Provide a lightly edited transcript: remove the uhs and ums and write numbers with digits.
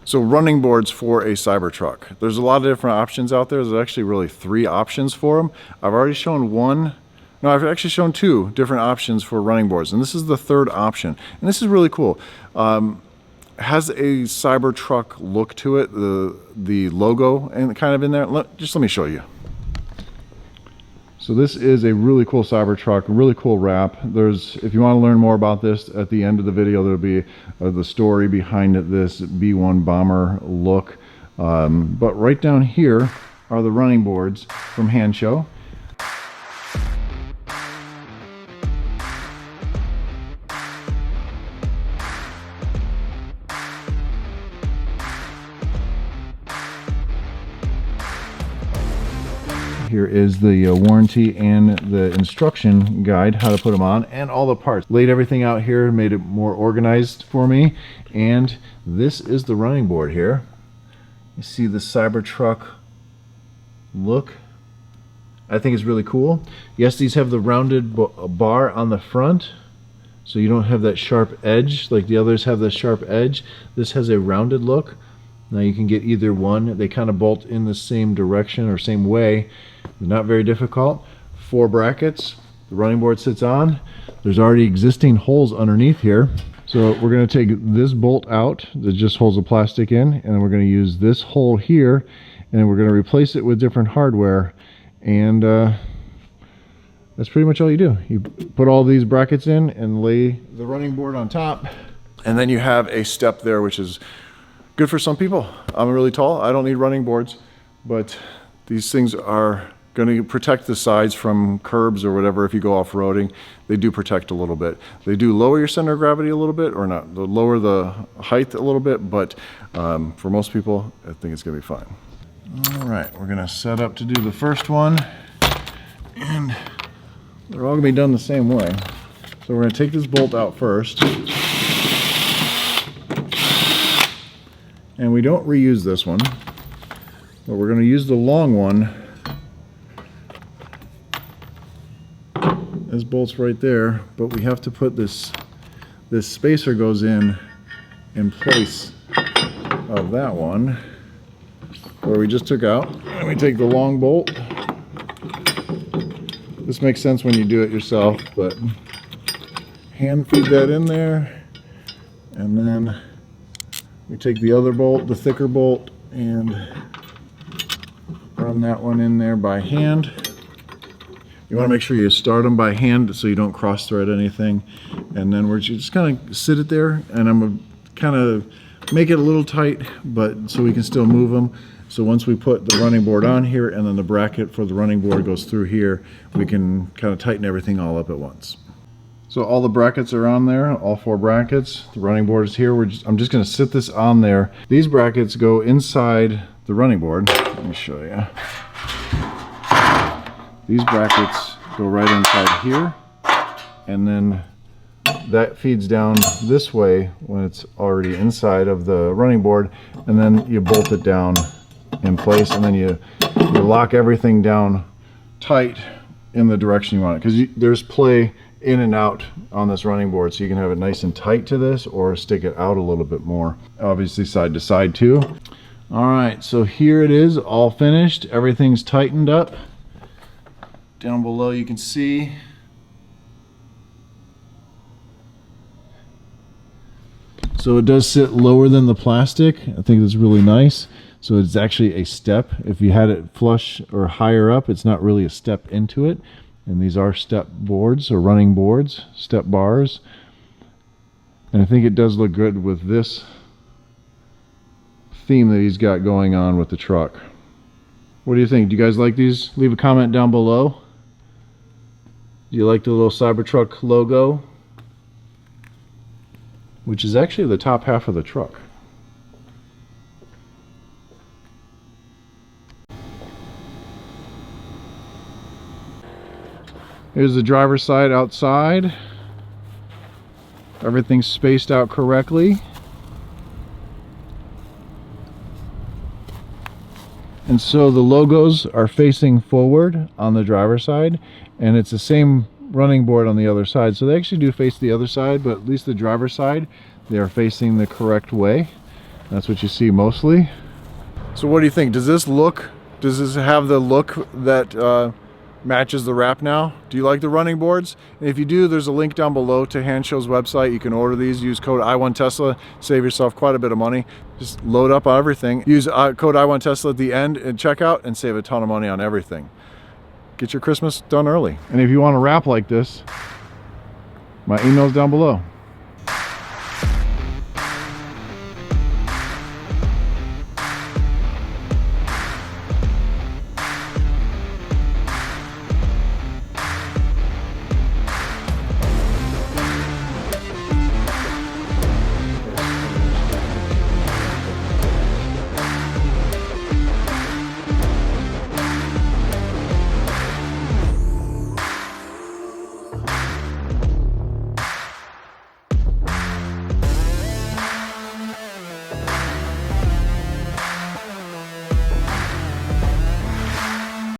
So running boards for a CyberTruck. There's a lot of different options out there. There's actually really 3 options for them. I've already shown one. No, I've actually shown 2 different options for running boards, and this is the 3rd option. And this is really cool. Has a CyberTruck look to it, the logo and kind of in there. Just let me show you. So this is a really cool CyberTruck, really cool wrap. If you want to learn more about this, at the end of the video there'll be the story behind this B-1 bomber look. But right down here are the running boards from Hansshow. Here is the warranty and the instruction guide, how to put them on, and all the parts. Laid everything out here, made it more organized for me. And this is the running board here. You see the CyberTruck look. I think it's really cool. Yes, these have the rounded bar on the front, so you don't have that sharp edge like the others have the sharp edge. This has a rounded look. Now you can get either one. They kind of bolt in the same direction or same way. Not very difficult. 4 brackets the running board sits on. There's already existing holes underneath here. So we're going to take this bolt out that just holds the plastic in, and then we're going to use this hole here, and we're going to replace it with different hardware. And that's pretty much all you do. You put all these brackets in and lay the running board on top, and then you have a step there, which is good for some people. I'm really tall. I don't need running boards, but these things are going to protect the sides from curbs or whatever. If you go off-roading, they do protect a little bit. They do lower your center of gravity a little bit, or not, they lower the height a little bit, but for most people, I think it's going to be fine. All right, we're going to set up to do the first one, and they're all going to be done the same way. So we're going to take this bolt out first. And we don't reuse this one, but we're going to use the long one. This bolt's right there, but we have to put this spacer goes in place of that one where we just took out. And we take the long bolt. This makes sense when you do it yourself, but hand feed that in there, and then we take the other bolt, the thicker bolt, and run that one in there by hand. You want to make sure you start them by hand so you don't cross thread anything. And then we're just kind of sit it there, and I'm going to kind of make it a little tight, but so we can still move them. So once we put the running board on here and then the bracket for the running board goes through here, we can kind of tighten everything all up at once. So all the brackets are on there, all 4 brackets. The running board is here. I'm just going to sit this on there. These brackets go inside the running board. Let me show you. These brackets go right inside here, and then that feeds down this way when it's already inside of the running board, and then you bolt it down in place, and then you lock everything down tight in the direction you want it, because there's play in and out on this running board, so you can have it nice and tight to this or stick it out a little bit more, obviously side to side too. All right, so here it is, all finished. Everything's tightened up. Down below you can see so it does sit lower than the plastic. I think that's really nice. So it's actually a step. If you had it flush or higher up, it's not really a step into it. And these are step boards or running boards, step bars. And I think it does look good with this theme that he's got going on with the truck. What do you think? Do you guys like these? Leave a comment down below. Do you like the little CyberTruck logo? Which is actually the top half of the truck. Here's the driver's side outside. Everything's spaced out correctly. And so the logos are facing forward on the driver's side, and it's the same running board on the other side. So they actually do face the other side, but at least the driver's side, they are facing the correct way. That's what you see mostly. So what do you think? Does this have the look that matches the wrap now? Do you like the running boards? And if you do, there's a link down below to Hanssshow's website. You can order these, use code I1Tesla, save yourself quite a bit of money. Just load up on everything. Use code I1Tesla at the end and checkout and save a ton of money on everything. Get your Christmas done early. And if you want to wrap like this, my email's down below.